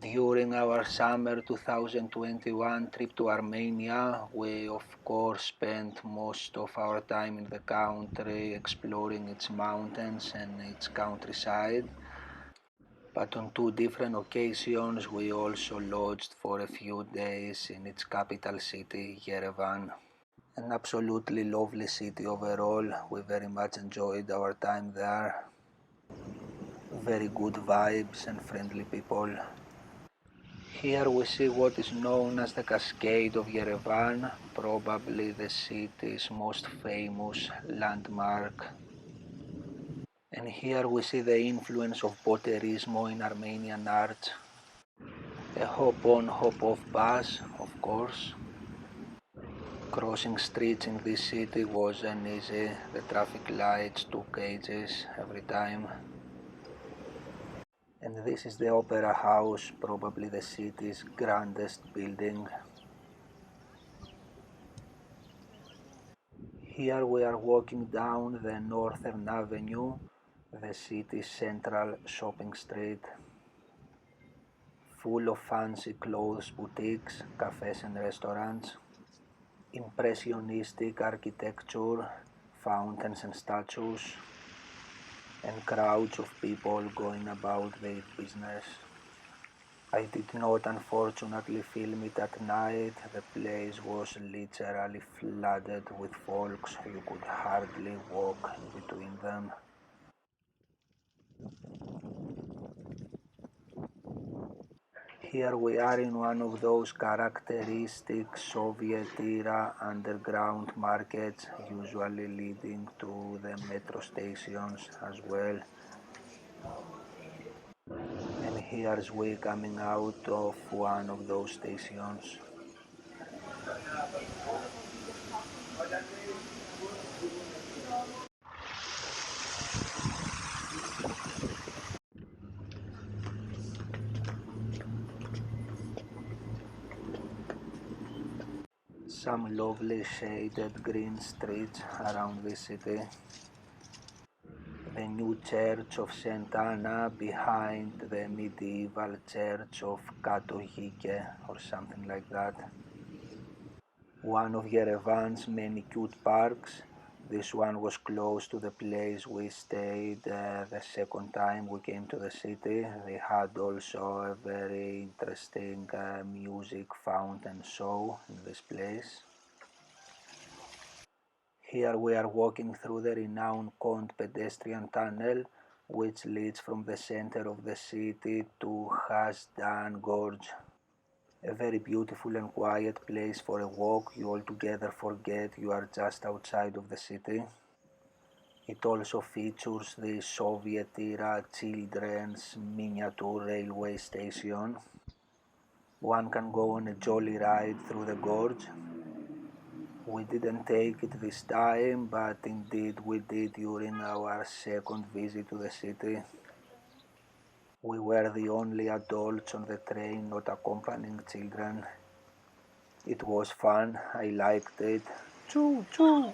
During our summer 2021 trip to Armenia, we of course spent most of our time in the country exploring its mountains and its countryside. But on two different occasions, we also lodged for a few days in its capital city, Yerevan. An absolutely lovely city overall. We very much enjoyed our time there. Very good vibes and friendly people. Here we see what is known as the Cascade of Yerevan, probably the city's most famous landmark. And here we see the influence of Boterismo in Armenian art. A hop-on, hop-off bus, of course. Crossing streets in this city wasn't easy. The traffic lights took ages every time. And this is the Opera House, probably the city's grandest building. Here we are walking down the Northern Avenue, the city's central shopping street, full of fancy clothes boutiques, cafes and restaurants, impressionistic architecture, fountains and statues, and crowds of people going about their business. I did not unfortunately film it at night. The place was literally flooded with folks. You could hardly walk in between them. Here we are in one of those characteristic Soviet-era underground markets, usually leading to the metro stations as well. And here's we coming out of one of those stations. Some lovely shaded green streets around the city. The new church of St. Anna behind the medieval church of Katohike or something like that. One of Yerevan's many cute parks. This one was close to the place we stayed the second time we came to the city. They had also a very interesting music fountain show in this place. Here we are walking through the renowned Conte pedestrian tunnel, which leads from the center of the city to Hasdan Gorge. A very beautiful and quiet place for a walk. You altogether forget you are just outside of the city. It also features the Soviet-era children's miniature railway station. One can go on a jolly ride through the gorge. We didn't take it this time, but indeed we did during our second visit to the city. We were the only adults on the train not accompanying children. It was fun, I liked it. Choo choo!